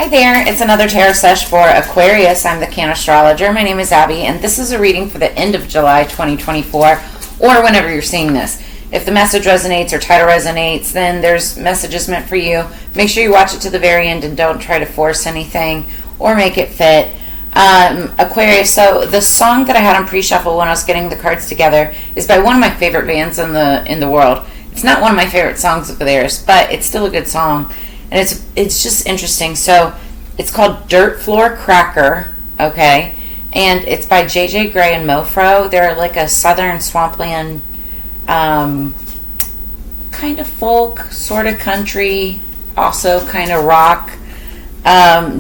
Hi there, it's another tarot sesh for Aquarius. I'm the Cannastrologer. My name is Abby, and this is a reading for the end of July 2024, or whenever you're seeing this. If the message resonates or title resonates, then there's messages meant for you. Make sure you watch it to the very end and don't try to force anything or make it fit. Aquarius, so the song that I had on pre-shuffle when I was getting the cards together is by one of my favorite bands in the world. It's not one of my favorite songs of theirs, but it's still a good song. And it's just interesting. So it's called Dirt Floor Cracker, okay? And it's by J.J. Gray and Mofro. They're like a southern swampland kind of folk, sort of country, also kind of rock. I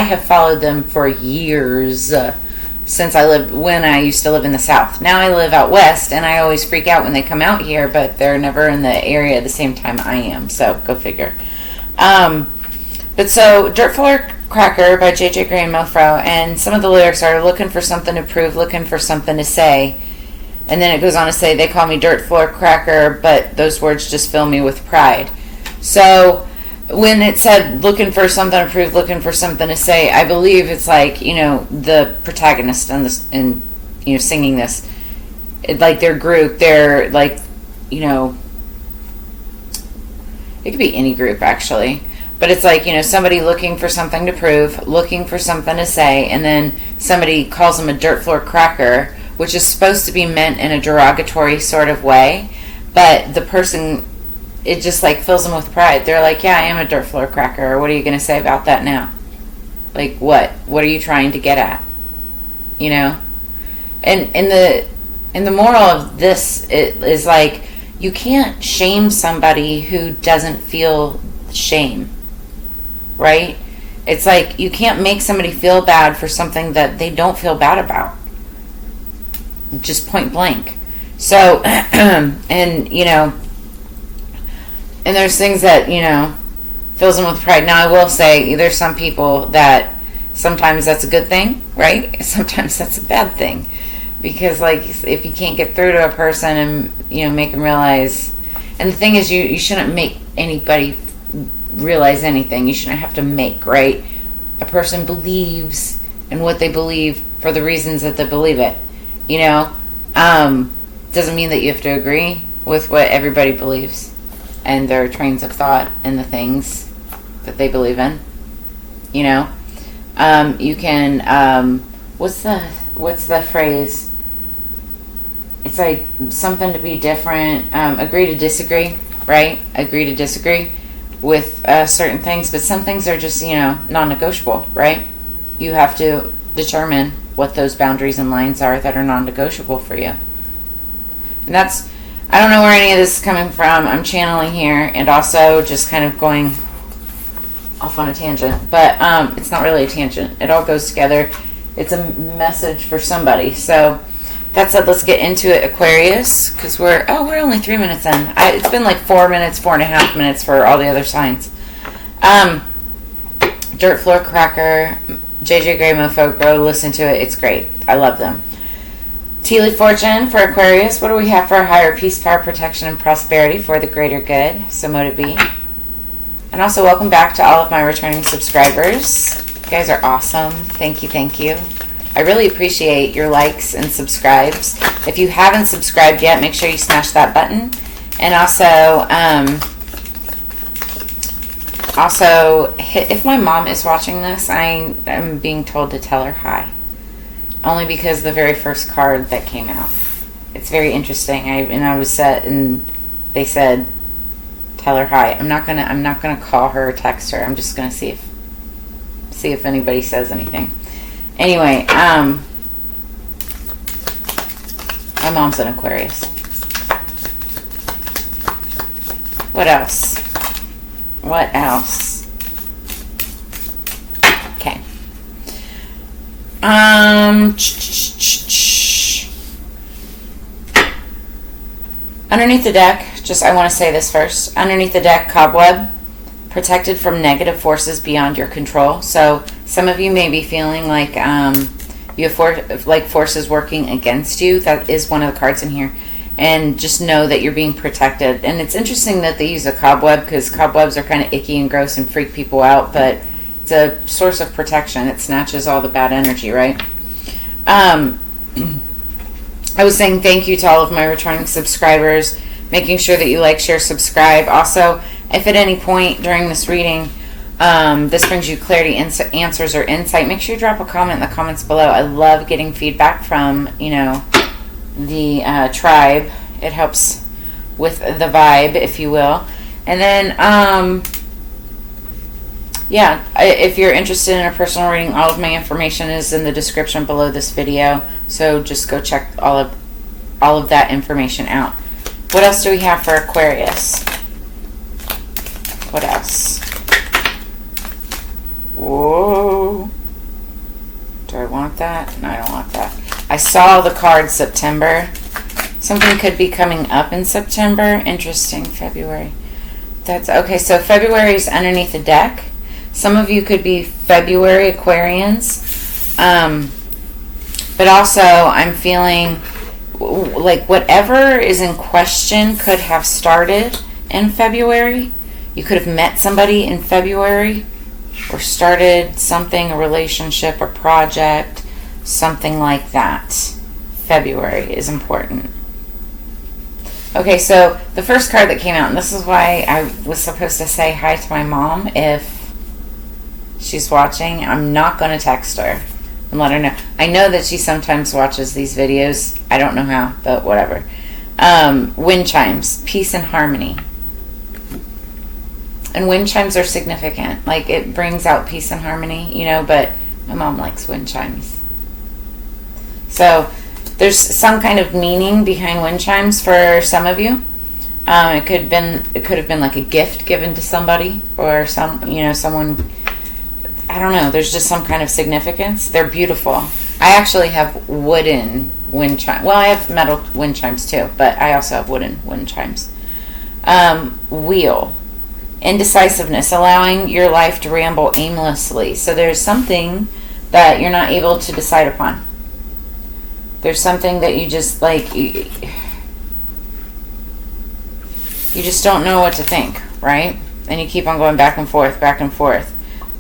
have followed them for years when I used to live in the South. Now I live out west, and I always freak out when they come out here, but they're never in the area at the same time I am, so go figure. But so, Dirt Floor Cracker by J.J. Gray and Mofro, and some of the lyrics are looking for something to prove, looking for something to say, and then it goes on to say, they call me Dirt Floor Cracker, but those words just fill me with pride. So when it said looking for something to prove, looking for something to say, I believe it's like, the protagonist in singing this, like their group, they're like, it could be any group actually, but it's like, somebody looking for something to prove, looking for something to say, and then somebody calls them a dirt floor cracker, which is supposed to be meant in a derogatory sort of way, but the person, it just like fills them with pride. They're like, yeah, I am a dirt floor cracker. What are you going to say about that now? Like what? What are you trying to get at? And the moral of this is like, you can't shame somebody who doesn't feel shame, right? It's like you can't make somebody feel bad for something that they don't feel bad about. Just point blank. So, and there's things that, fills them with pride. Now, I will say there's some people that sometimes that's a good thing, right? Sometimes that's a bad thing. Because, like, if you can't get through to a person and, make them realize... And the thing is, you shouldn't make anybody realize anything. You shouldn't have to make, right? A person believes in what they believe for the reasons that they believe it. Doesn't mean that you have to agree with what everybody believes and their trains of thought and the things that they believe in. You can, what's the phrase? It's like something to be different, agree to disagree, right? Agree to disagree with certain things, but some things are just, non-negotiable, right? You have to determine what those boundaries and lines are that are non-negotiable for you. And that's, I don't know where any of this is coming from. I'm channeling here and also just kind of going off on a tangent. But it's not really a tangent. It all goes together. It's a message for somebody. So that said, let's get into it, Aquarius. Because we're only 3 minutes in. It's been like 4 minutes, 4.5 minutes for all the other signs. Dirt Floor Cracker, J.J. Gray Mofo, go listen to it. It's great. I love them. Tea Leaf Fortune for Aquarius. What do we have for higher peace, power, protection, and prosperity for the greater good? So mote it be. And also welcome back to all of my returning subscribers. You guys are awesome. Thank you, thank you. I really appreciate your likes and subscribes. If you haven't subscribed yet, make sure you smash that button. And also if my mom is watching this, I am being told to tell her hi. Only because the very first card that came out. It's very interesting. I was set, and they said, "Tell her hi." I'm not gonna call her or text her. I'm just gonna see if anybody says anything. Anyway, my mom's an Aquarius. What else? Okay. Underneath the deck, I want to say this first. Underneath the deck, cobweb, protected from negative forces beyond your control. So some of you may be feeling like you have forces working against you. That is one of the cards in here. and just know that you're being protected. And it's interesting that they use a cobweb, because cobwebs are kind of icky and gross and freak people out, but it's a source of protection. It snatches all the bad energy, right? I was saying thank you to all of my returning subscribers, making sure that you like, share, subscribe. Also, if at any point during this reading this brings you clarity, answers, or insight, make sure you drop a comment in the comments below. I love getting feedback from, the tribe. It helps with the vibe, if you will. And then, if you're interested in a personal reading, all of my information is in the description below this video. So just go check all of that information out. What else do we have for Aquarius? What else? Whoa. Do I want that? No, I don't want that. I saw the card September. Something could be coming up in September. Interesting. February. That's okay. So February is underneath the deck. Some of you could be February Aquarians. But also I'm feeling like whatever is in question could have started in February. You could have met somebody in February or started something, a relationship or project, something like that. February is important. Okay, so the first card that came out, and this is why I was supposed to say hi to my mom if she's watching. I'm not going to text her and let her know. I know that she sometimes watches these videos. I don't know how, but whatever. Wind chimes, peace and harmony. And wind chimes are significant. Like, it brings out peace and harmony, but my mom likes wind chimes. So there's some kind of meaning behind wind chimes for some of you. It could have been like a gift given to somebody, or someone. I don't know. There's just some kind of significance. They're beautiful. I actually have wooden wind chimes. Well, I have metal wind chimes too, but I also have wooden wind chimes. Wheel. Indecisiveness, allowing your life to ramble aimlessly. So there's something that you're not able to decide upon. There's something that you just you just don't know what to think, right? And you keep on going back and forth, back and forth.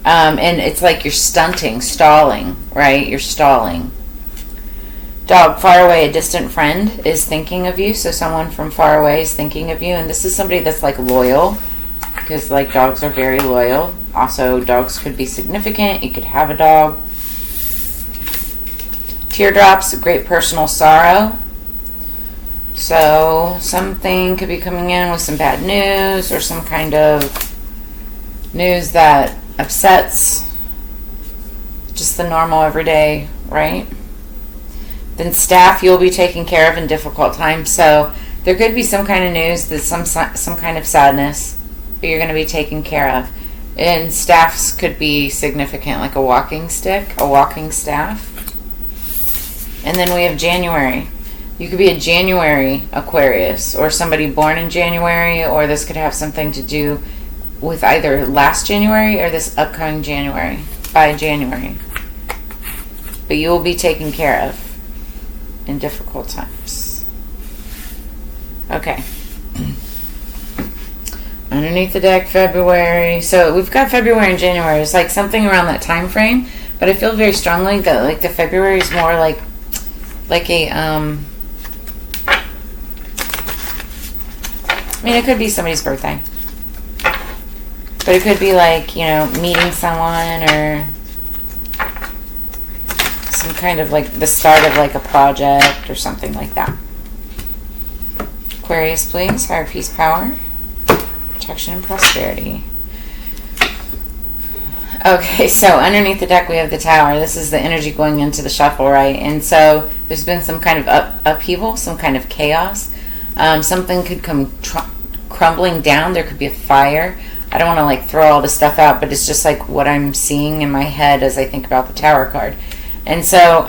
And it's like you're stalling, right? You're stalling. Dog, far away, a distant friend is thinking of you. So someone from far away is thinking of you. And this is somebody that's loyal, because dogs are very loyal. Also, dogs could be significant. You could have a dog. Teardrops, great personal sorrow. So something could be coming in with some bad news, or some kind of news that upsets just the normal everyday, right? Then staff, you'll be taken care of in difficult times. So there could be some kind of news, that some kind of sadness, but you're going to be taken care of. And staffs could be significant, like a walking stick, a walking staff. And then we have January. You could be a January Aquarius, or somebody born in January, or this could have something to do with either last January or this upcoming January, by January. But you will be taken care of in difficult times. Okay. Underneath the deck, February. So we've got February and January. It's like something around that time frame, but I feel very strongly that the February is more like a it could be somebody's birthday, but it could be meeting someone, or some kind of the start of a project or something like that. Aquarius, please. Higher peace, power, protection, and prosperity. Okay, so underneath the deck we have the Tower. This is the energy going into the shuffle, right? And so there's been some kind of upheaval, some kind of chaos. Something could come crumbling down. There could be a fire. I don't want to throw all this stuff out, but it's just what I'm seeing in my head as I think about the Tower card. And so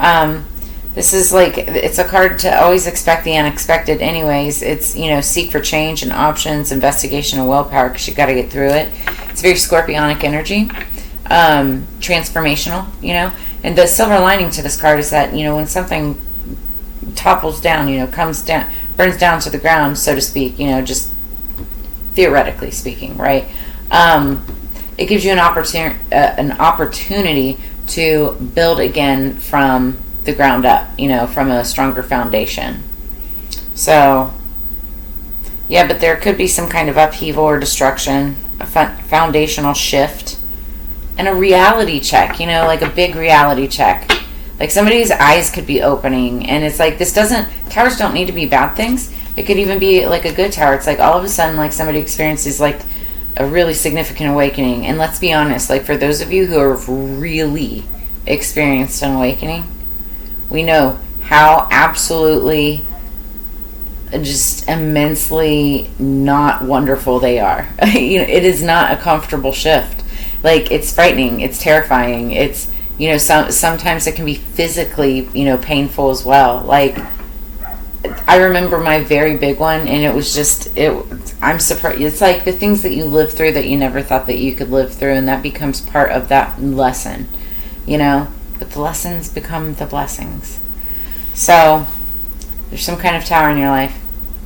this is it's a card to always expect the unexpected anyways. It's, seek for change and options, investigation, and willpower, because you got to get through it. It's very scorpionic energy. Transformational, and the silver lining to this card is that when something topples down, comes down, burns down to the ground, so to speak, just theoretically speaking, right? It gives you an opportunity to build again from the ground up, from a stronger foundation. So, yeah, but there could be some kind of upheaval or destruction, a foundational shift, and a reality check, like a big reality check. Like somebody's eyes could be opening, and it's like towers don't need to be bad things. It could even be like a good tower. It's like all of a sudden, like somebody experiences like a really significant awakening. And let's be honest, like for those of you who have really experienced an awakening, we know how absolutely just immensely not wonderful they are. It is not a comfortable shift. Like, it's frightening, it's terrifying, it's, sometimes it can be physically, painful as well. Like, I remember my very big one, and it was just, I'm surprised. It's like the things that you live through that you never thought that you could live through, and that becomes part of that lesson, but the lessons become the blessings. So there's some kind of tower in your life.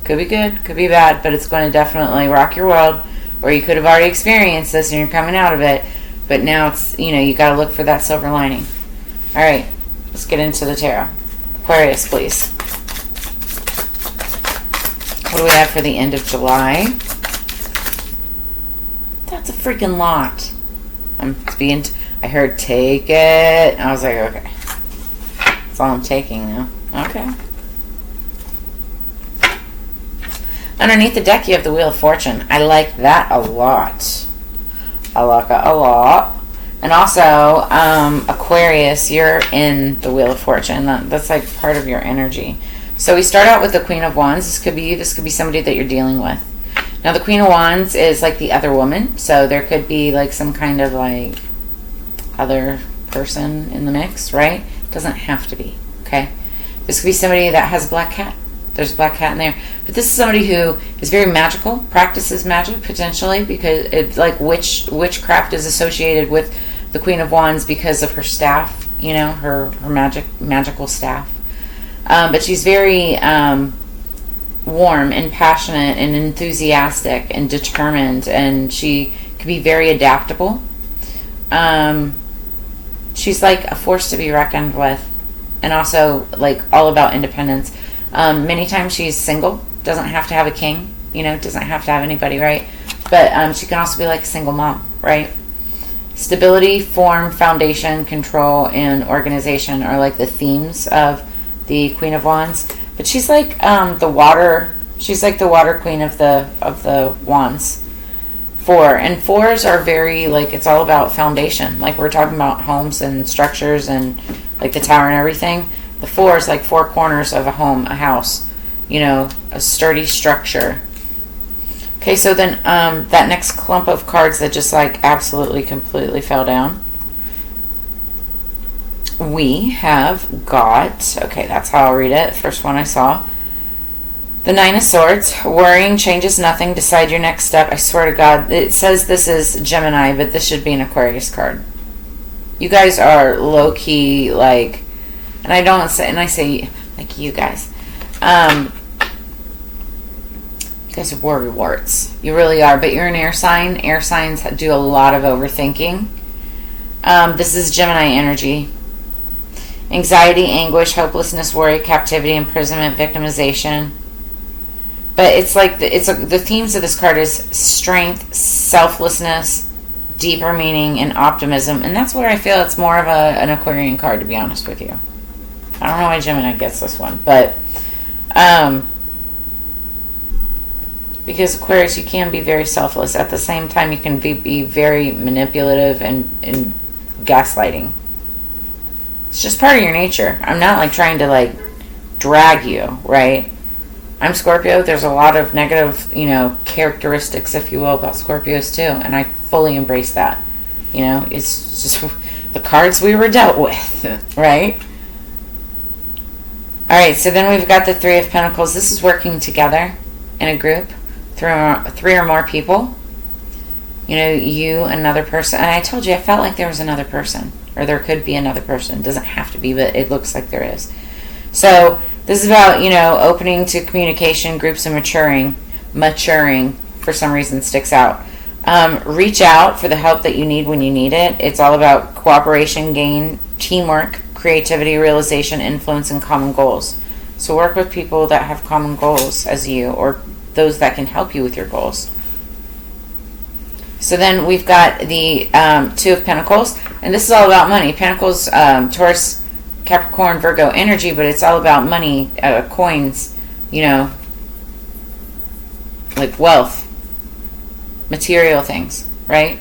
Could be good, could be bad, but it's going to definitely rock your world. Or you could have already experienced this and you're coming out of it, but now it's, you got to look for that silver lining. All right, let's get into the tarot. Aquarius, please. What do we have for the end of July? That's a freaking lot. I heard take it. I was like, okay. That's all I'm taking now. Okay. Underneath the deck, you have the Wheel of Fortune. I like that a lot. I like it a lot. And also, Aquarius, you're in the Wheel of Fortune. That's like part of your energy. So we start out with the Queen of Wands. This could be you. This could be somebody that you're dealing with. Now, the Queen of Wands is like the other woman. So there could be like some kind of like other person in the mix, right? Doesn't have to be, okay? This could be somebody that has a black cat. There's a black cat in there. But this is somebody who is very magical, practices magic potentially, because it's like witchcraft is associated with the Queen of Wands because of her staff, her magical staff. But she's very warm and passionate and enthusiastic and determined, and she can be very adaptable. She's like a force to be reckoned with, and also like all about independence. Many times she's single, doesn't have to have a king, doesn't have to have anybody, right? But she can also be like a single mom, right? Stability, form, foundation, control, and organization are like the themes of the Queen of Wands. But she's like the water queen of the wands. 4 and 4s are very like, it's all about foundation. Like we're talking about homes and structures and like the tower and everything. The 4 is like 4 corners of a home, a house, a sturdy structure. Okay, so then that next clump of cards that just like absolutely completely fell down. We have got, okay, that's how I'll read it. First one I saw. The 9 of Swords. Worrying changes nothing. Decide your next step. I swear to God, it says this is Gemini, but this should be an Aquarius card. You guys are low-key, like, and I say, like, you guys. You guys are worry warts. You really are, but you're an air sign. Air signs do a lot of overthinking. This is Gemini energy. Anxiety, anguish, hopelessness, worry, captivity, imprisonment, victimization. But it's like the themes of this card is strength, selflessness, deeper meaning, and optimism. And that's where I feel it's more of an Aquarian card, to be honest with you. I don't know why Gemini gets this one, but because Aquarius, you can be very selfless. At the same time, you can be very manipulative and gaslighting. It's just part of your nature. I'm not like trying to like drag you, right? I'm Scorpio. There's a lot of negative, characteristics, if you will, about Scorpios too, and I fully embrace that. It's just the cards we were dealt with, right? All right, so then we've got the 3 of Pentacles. This is working together in a group, 3 or more people. You, another person, and I told you I felt like there was another person, or there could be another person. It doesn't have to be, but it looks like there is. So This is about, opening to communication, groups, and maturing. Maturing, for some reason, sticks out. Reach out for the help that you need when you need it. It's all about cooperation, gain, teamwork, creativity, realization, influence, and common goals. So work with people that have common goals as you, or those that can help you with your goals. So then we've got the Two of Pentacles, and this is all about money. Pentacles, Taurus, Capricorn, Virgo energy, but it's all about money, coins, like wealth, material things, right?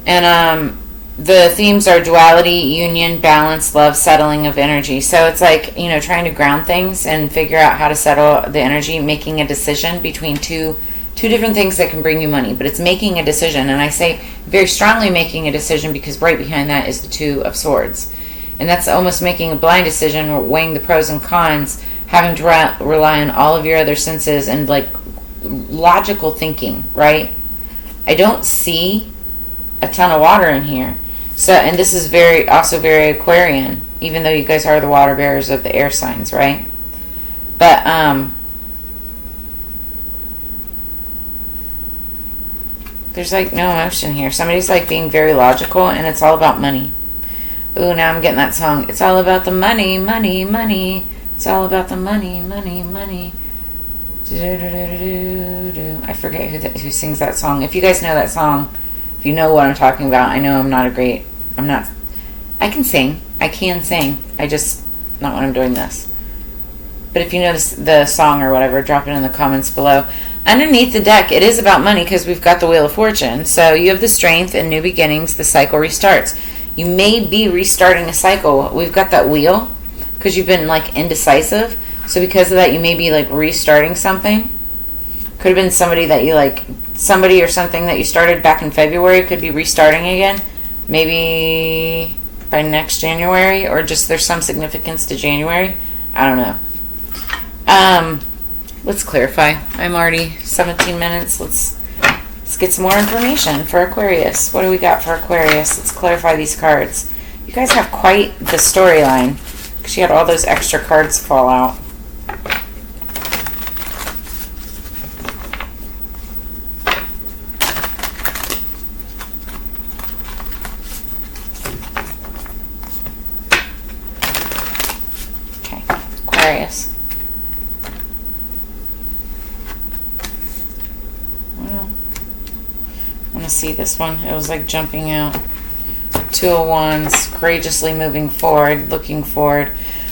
And the themes are duality, union, balance, love, settling of energy. So it's like, trying to ground things and figure out how to settle the energy, making a decision between two different things that can bring you money. But it's making a decision, and I say very strongly making a decision, because right behind that is the Two of Swords. And that's almost making a blind decision, or weighing the pros and cons, having to rely on all of your other senses and like logical thinking, right? I don't see a ton of water in here. So, and this is also very Aquarian, even though you guys are the water bearers of the air signs, right? But there's like no emotion here. Somebody's like being very logical, and it's all about money. Ooh, now I'm getting that song. It's all about the money, money, money. It's all about the money, money, money. I forget who sings that song. If you guys know that song, if you know what I'm talking about, I know I can sing. I just, not when I'm doing this. But if you know the song or whatever, drop it in the comments below. Underneath the deck, it is about money, because we've got the Wheel of Fortune. So you have the Strength and new beginnings. The cycle restarts. You may be restarting a cycle. We've got that wheel because you've been like indecisive. So because of that, you may be like restarting something. Could have been somebody or something that you started back in February could be restarting again. Maybe by next January, or just there's some significance to January. I don't know. Let's clarify. I'm already 17 minutes. Let's get some more information for Aquarius. What do we got for Aquarius? Let's clarify these cards. You guys have quite the storyline, because you had all those extra cards fall out. Okay, Aquarius. Well, I want to see this one. It was like jumping out. Two of Wands, courageously moving forward, looking forward.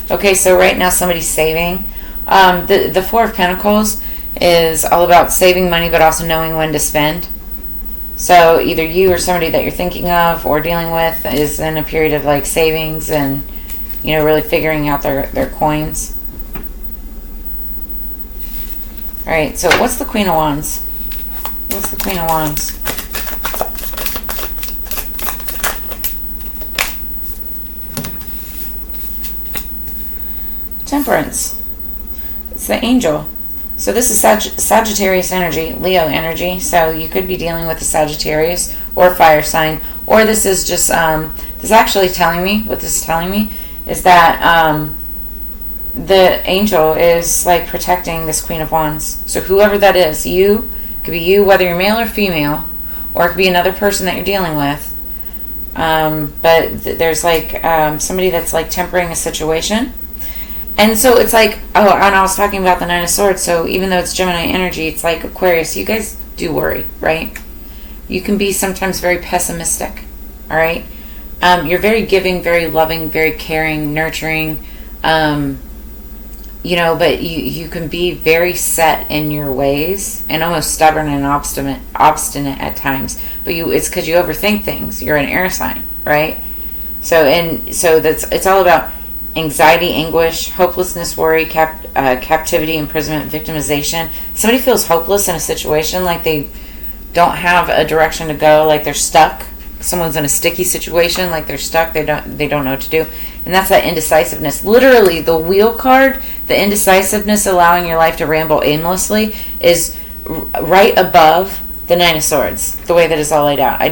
Okay, so right now somebody's saving. The Four of Pentacles is all about saving money, but also knowing when to spend. So either you or somebody that you're thinking of or dealing with is in a period of like savings and, really figuring out their coins. All right, so what's the Queen of Wands? What's the Queen of Wands? Temperance. It's the Angel. So this is Sagittarius energy, Leo energy. So you could be dealing with a Sagittarius or fire sign. Or this is just, this is actually telling me, what this is telling me is that the angel is like protecting this Queen of Wands. So whoever that is, could be you, whether you're male or female, or it could be another person that you're dealing with. But there's like somebody that's like tempering a situation. And so it's like, and I was talking about the Nine of Swords, so even though it's Gemini energy, it's like Aquarius, you guys do worry, right? You can be sometimes very pessimistic, all right? You're very giving, very loving, very caring, nurturing, but you can be very set in your ways and almost stubborn and obstinate at times. But it's because you overthink things. You're an air sign, right? So it's all about anxiety, anguish, hopelessness, worry, captivity, imprisonment, victimization. Somebody feels hopeless in a situation, like they don't have a direction to go, like they're stuck. Someone's in a sticky situation, like they're stuck, they don't know what to do. And that's that indecisiveness. Literally, the Wheel card, the indecisiveness allowing your life to ramble aimlessly, is right above the Nine of Swords, the way that it's all laid out. I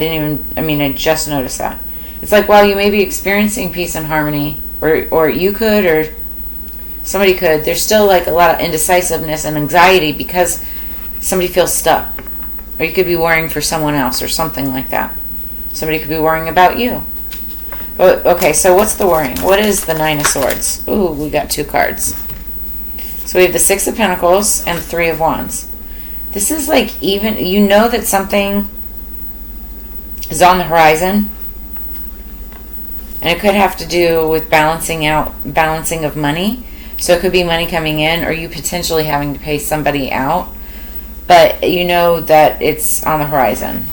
just noticed that. It's like, while you may be experiencing peace and harmony, or you could, or There's still like a lot of indecisiveness and anxiety because somebody feels stuck. Or you could be worrying for someone else or something like that. Somebody could be worrying about you. Okay, so what's the worrying? What is the Nine of Swords? Ooh, we got 2 cards. So we have the Six of Pentacles and the Three of Wands. This is like even, you know that something is on the horizon. And it could have to do with balancing of money. So it could be money coming in or you potentially having to pay somebody out. But you know that it's on the horizon.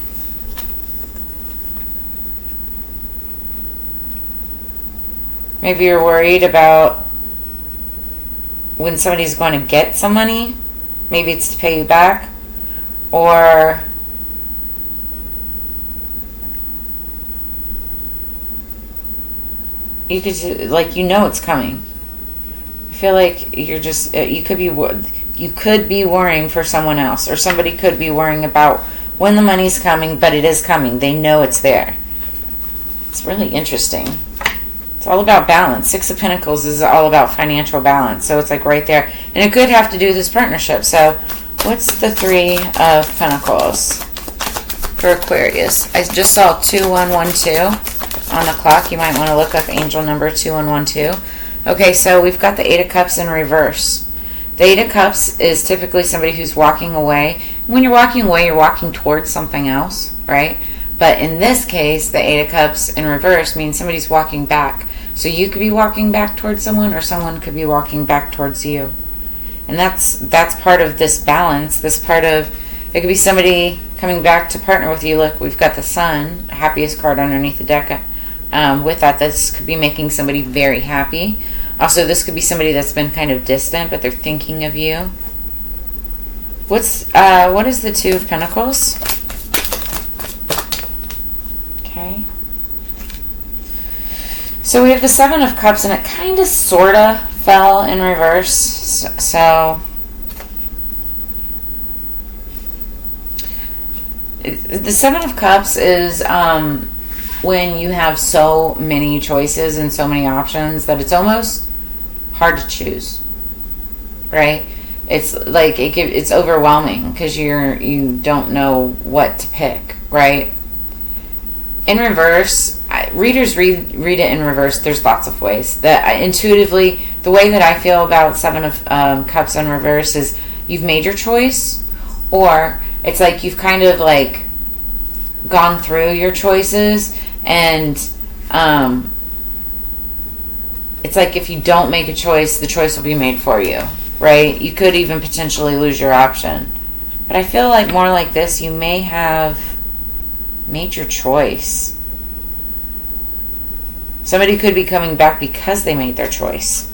Maybe you're worried about when somebody's going to get some money. Maybe it's to pay you back. Or you could, like, you know it's coming. I feel like you're just, you could be worrying for someone else. Or somebody could be worrying about when the money's coming, but it is coming. They know it's there. It's really interesting. It's all about balance. Six of Pentacles is all about financial balance. So it's like right there. And it could have to do with this partnership. So what's the Three of Pentacles for Aquarius? I just saw 2112 on the clock. You might want to look up angel number 2112. Okay, so we've got the Eight of Cups in reverse. The Eight of Cups is typically somebody who's walking away. When you're walking away, you're walking towards something else, right? But in this case, the Eight of Cups in reverse means somebody's walking back. So you could be walking back towards someone or someone could be walking back towards you. And that's part of this balance. This part of, it could be somebody coming back to partner with you. Look, we've got the Sun, happiest card underneath the deck. With that, this could be making somebody very happy. Also, this could be somebody that's been kind of distant, but they're thinking of you. What is the Two of Pentacles? Okay. So we have the Seven of Cups, and it kind of, sort of fell in reverse. So the Seven of Cups is when you have so many choices and so many options that it's almost hard to choose, right? It's like it's overwhelming because you don't know what to pick, right? In reverse, readers read it in reverse. There's lots of ways that intuitively, the way that I feel about Seven of Cups in reverse is you've made your choice, or it's like you've kind of like gone through your choices, and it's like if you don't make a choice, the choice will be made for you, right? You could even potentially lose your option. But I feel like more like this, you may have made your choice. Somebody could be coming back because they made their choice.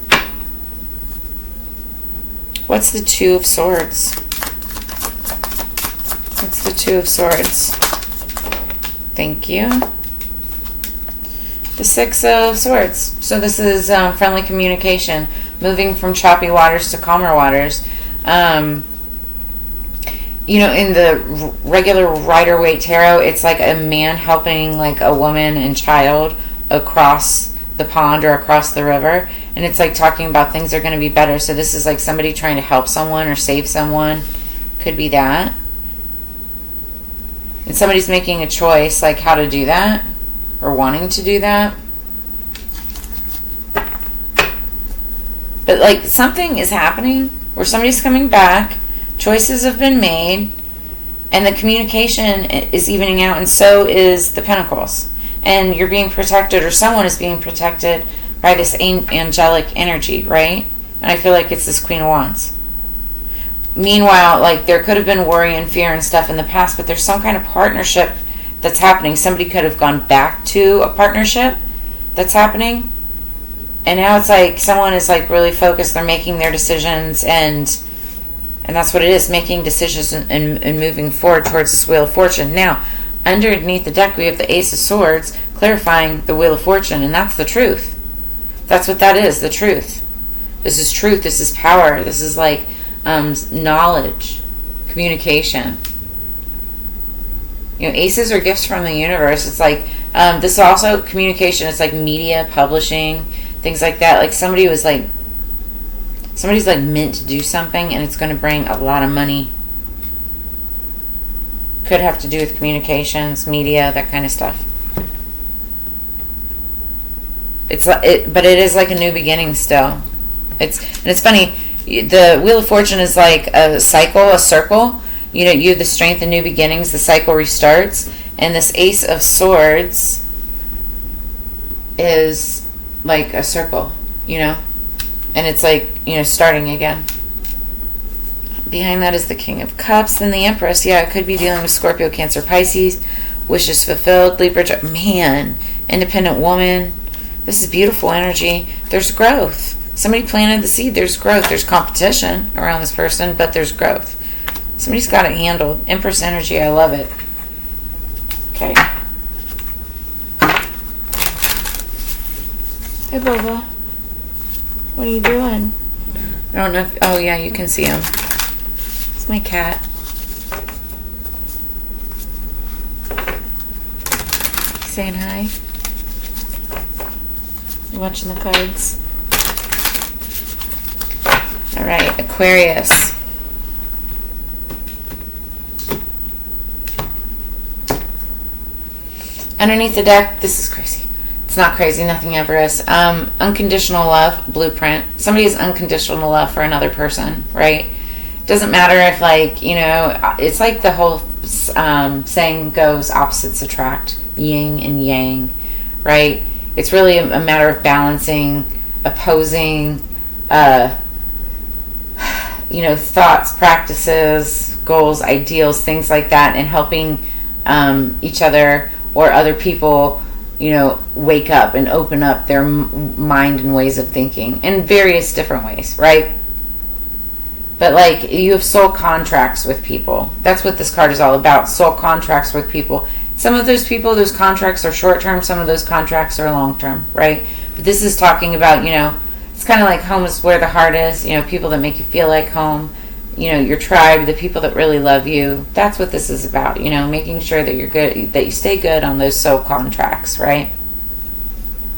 What's the Two of Swords? What's the Two of Swords? Thank you. The Six of Swords. So this is friendly communication, moving from choppy waters to calmer waters. You know, in the regular Rider-Waite Tarot, it's like a man helping like a woman and child across the pond or across the river. And it's like talking about things are going to be better. So this is like somebody trying to help someone or save someone. Could be that. And somebody's making a choice, like how to do that, or wanting to do that. But like something is happening where somebody's coming back, choices have been made, and the communication is evening out, and so is the Pentacles. And you're being protected, or someone is being protected by this angelic energy, right? And I feel like it's this Queen of Wands. Meanwhile, like there could have been worry and fear and stuff in the past, but there's some kind of partnership that's happening. Somebody could have gone back to a partnership that's happening, and now it's like someone is like really focused. They're making their decisions, and that's what it is, making decisions and moving forward towards this Wheel of Fortune. Now, underneath the deck, we have the Ace of Swords, clarifying the Wheel of Fortune, and that's the truth. That's what that is, the truth. This is truth. This is power. This is like knowledge, communication. You know, aces are gifts from the universe. It's like this is also communication. It's like media, publishing, things like that. Like somebody was like Somebody's like meant to do something, and it's going to bring a lot of money. Could have to do with communications, media, that kind of stuff. But it is like a new beginning still. It's funny. The Wheel of Fortune is like a cycle, a circle. You have the strength and new beginnings. The cycle restarts, and this Ace of Swords is like a circle, and it's like starting again. Behind that is the King of Cups, then the Empress. Yeah, it could be dealing with Scorpio, Cancer, Pisces. Wishes fulfilled, Libra. Man, independent woman. This is beautiful energy. There's growth. Somebody planted the seed. There's growth. There's competition around this person, but there's growth. Somebody's got it handled. Empress energy. I love it. Okay. Hey, Boba. What are you doing? I don't know if... Oh, yeah, you can see him. It's my cat. Saying hi. You watching the cards? All right, Aquarius. Underneath the deck, this is crazy. It's not crazy, nothing ever is. Unconditional love, blueprint. Somebody has unconditional love for another person, right? Doesn't matter if, it's like the whole saying goes, opposites attract, yin and yang, right? It's really a matter of balancing, opposing, thoughts, practices, goals, ideals, things like that, and helping each other or other people, wake up and open up their mind and ways of thinking in various different ways, right? But you have soul contracts with people. That's what this card is all about. Soul contracts with people. Some of those people, those contracts are short term. Some of those contracts are long term, right? But this is talking about, it's kind of like home is where the heart is. People that make you feel like home. Your tribe, the people that really love you. That's what this is about. Making sure that you're good, that you stay good on those soul contracts, right?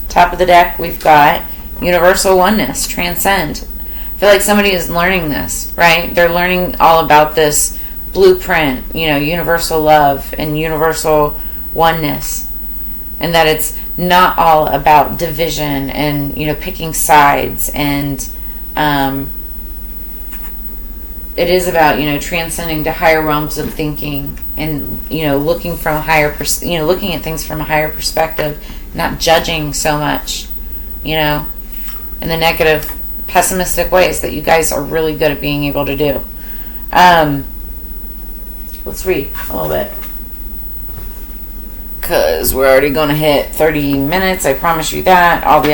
Top of the deck, we've got universal oneness, transcend. I feel like somebody is learning this, right? They're learning all about this blueprint, universal love and universal oneness, and that it's not all about division and picking sides, and it is about transcending to higher realms of thinking, and looking from a higher looking at things from a higher perspective, not judging so much in the negative, pessimistic ways that you guys are really good at being able to do. Let's read a little bit, because we're already going to hit 30 minutes. I promise you that. All of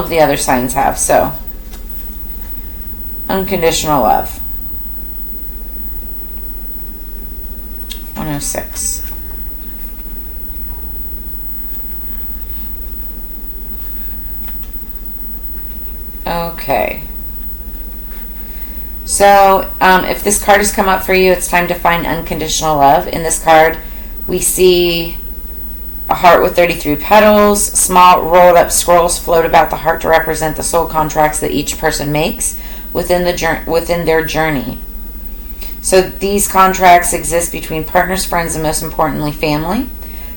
the other signs have. So, unconditional love. 106. Okay. So, if this card has come up for you, it's time to find unconditional love. In this card, we see a heart with 33 petals. Small rolled up scrolls float about the heart to represent the soul contracts that each person makes within their journey. So these contracts exist between partners, friends, and most importantly, family.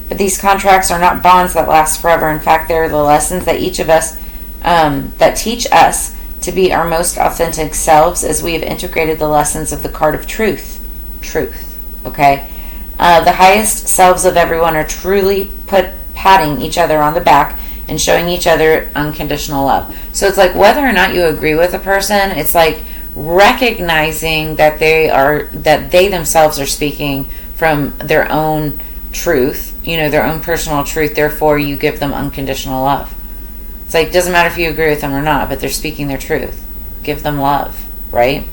But these contracts are not bonds that last forever. In fact, they're the lessons that each of us, that teach us to be our most authentic selves, as we have integrated the lessons of the card of truth. Okay? The highest selves of everyone are truly patting each other on the back and showing each other unconditional love. So it's like, whether or not you agree with a person, it's like recognizing that they themselves are speaking from their own truth, their own personal truth. Therefore, you give them unconditional love. It's like, it doesn't matter if you agree with them or not, but they're speaking their truth. Give them love, right?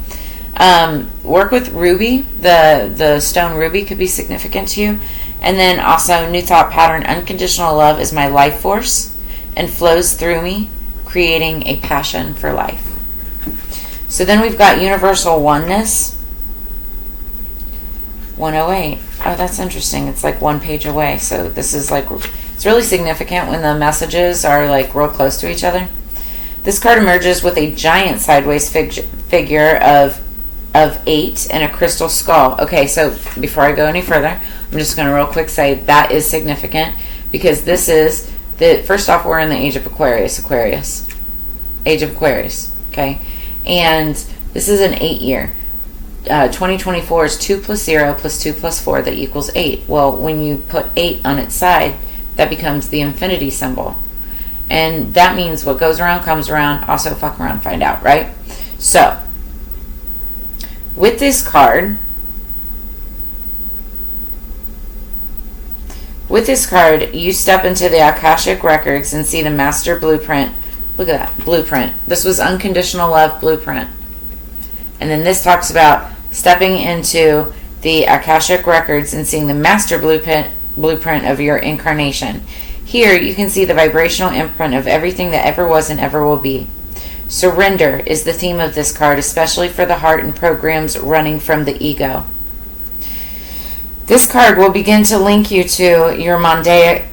Work with ruby. The stone ruby could be significant to you. And then also, new thought pattern, unconditional love is my life force and flows through me, creating a passion for life. So then we've got universal oneness. 108. Oh, that's interesting. It's like one page away. So this is like, it's really significant when the messages are like real close to each other. This card emerges with a giant sideways figure of 8 and a crystal skull. Okay, so before I go any further, I'm just going to real quick say that is significant because this is first off, we're in the age of Aquarius, age of Aquarius, okay? And this is an 8 year. 2024 is 2 plus 0 plus 2 plus 4 that equals 8. Well, when you put 8 on its side, that becomes the infinity symbol. And that means what goes around comes around, also fuck around, find out, right? So, with this card, you step into the Akashic records and see the master blueprint. Look at that, blueprint. This was unconditional love blueprint. And then this talks about stepping into the Akashic records and seeing the master blueprint of your incarnation. Here you can see the vibrational imprint of everything that ever was and ever will be. Surrender is the theme of this card, especially for the heart and programs running from the ego. This card will begin to link you to your monadic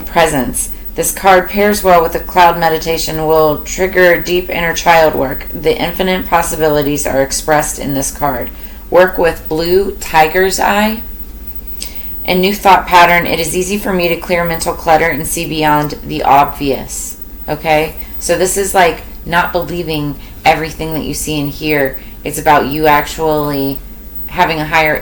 presence. This card pairs well with the cloud meditation, will trigger deep inner child work. The infinite possibilities are expressed in this card. Work with blue tiger's eye and new thought pattern. It is easy for me to clear mental clutter and see beyond the obvious. Okay? So this is like not believing everything that you see and hear. It's about you actually having a higher,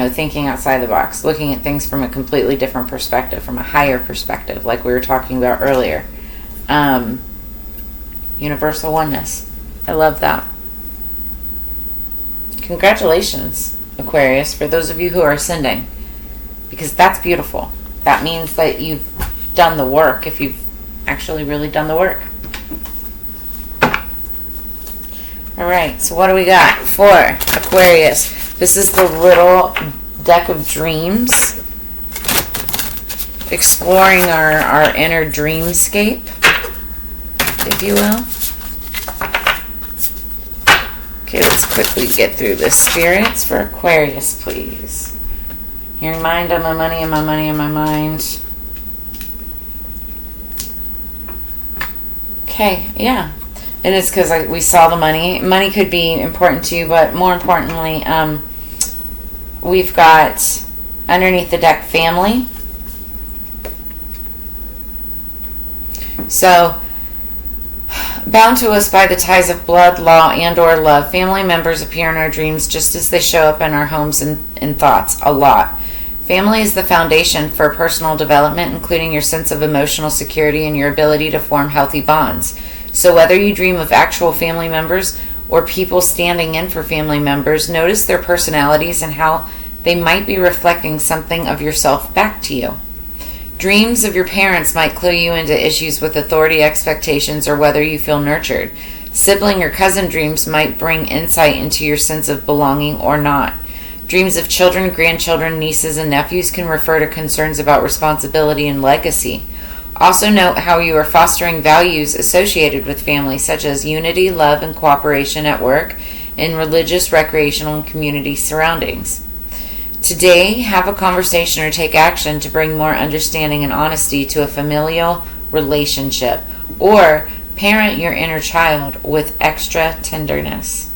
thinking outside the box, looking at things from a completely different perspective, from a higher perspective, like we were talking about earlier. Universal oneness. I love that. Congratulations, Aquarius, for those of you who are ascending, because that's beautiful. That means that you've done the work, if you've actually really done the work. All right, so what do we got for Aquarius? This is the little deck of dreams, exploring our inner dreamscape, if you will. Okay, let's quickly get through this. Spirits for Aquarius, please. Your mind on my money and my money on my mind. Okay, yeah. And it's because we saw the money. Money could be important to you, but more importantly, we've got underneath the deck family. So, bound to us by the ties of blood, law, and or love, family members appear in our dreams just as they show up in our homes and thoughts a lot. Family is the foundation for personal development, including your sense of emotional security and your ability to form healthy bonds. So whether you dream of actual family members or people standing in for family members, notice their personalities and how they might be reflecting something of yourself back to you. Dreams of your parents might clue you into issues with authority expectations or whether you feel nurtured. Sibling or cousin dreams might bring insight into your sense of belonging or not. Dreams of children, grandchildren, nieces, and nephews can refer to concerns about responsibility and legacy. Also note how you are fostering values associated with family, such as unity, love, and cooperation at work, in religious, recreational, and community surroundings. Today, have a conversation or take action to bring more understanding and honesty to a familial relationship, or parent your inner child with extra tenderness.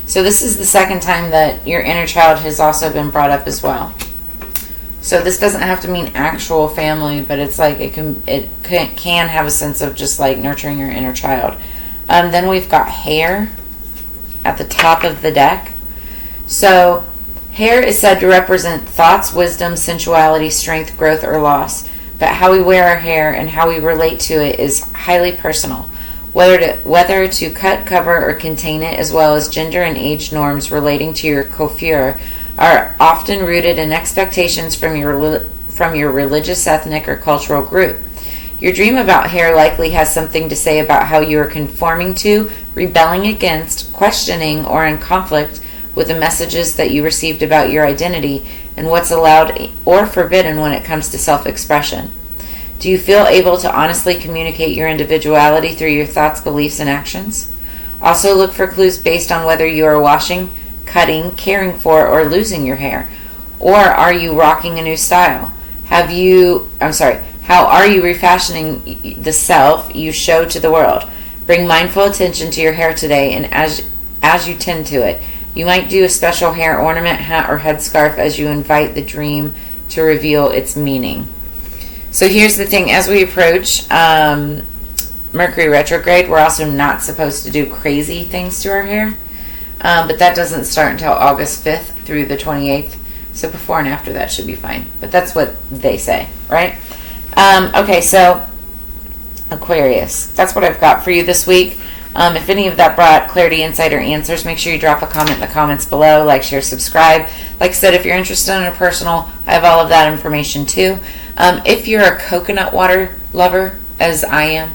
So this is the second time that your inner child has also been brought up as well. So this doesn't have to mean actual family, but it's like it can have a sense of just like nurturing your inner child. Then we've got hair at the top of the deck. So hair is said to represent thoughts, wisdom, sensuality, strength, growth, or loss. But how we wear our hair and how we relate to it is highly personal. Whether to cut, cover, or contain it, as well as gender and age norms relating to your coiffure, are often rooted in expectations from your religious, ethnic, or cultural group. Your dream about hair likely has something to say about how you are conforming to, rebelling against, questioning, or in conflict with the messages that you received about your identity and what's allowed or forbidden when it comes to self-expression. Do you feel able to honestly communicate your individuality through your thoughts, beliefs, and actions? Also look for clues based on whether you are washing, cutting, caring for, or losing your hair. Or are you rocking a new style? Have How are you refashioning the self you show to the world? Bring mindful attention to your hair today, and as you tend to it. You might do a special hair ornament, hat, or headscarf as you invite the dream to reveal its meaning. So here's the thing. As we approach Mercury retrograde, we're also not supposed to do crazy things to our hair. But that doesn't start until August 5th through the 28th. So before and after that should be fine. But that's what they say, right? Okay, so Aquarius. That's what I've got for you this week. If any of that brought clarity, insight, or answers, make sure you drop a comment in the comments below. Like, share, subscribe. Like I said, if you're interested in a personal, I have all of that information too. If you're a coconut water lover, as I am,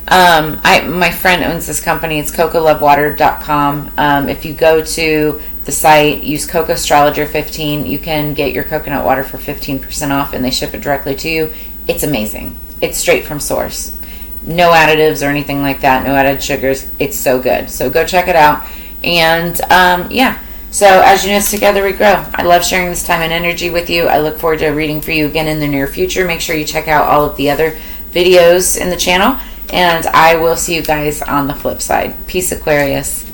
my friend owns this company. It's cocolovewater.com. If you go to the site, use Cannastrologer15, you can get your coconut water for 15% off, and they ship it directly to you. It's amazing. It's straight from source. No additives or anything like that. No added sugars. It's so good. So go check it out. And yeah. So as units together we grow. I love sharing this time and energy with you. I look forward to reading for you again in the near future. Make sure you check out all of the other videos in the channel. And I will see you guys on the flip side. Peace, Aquarius.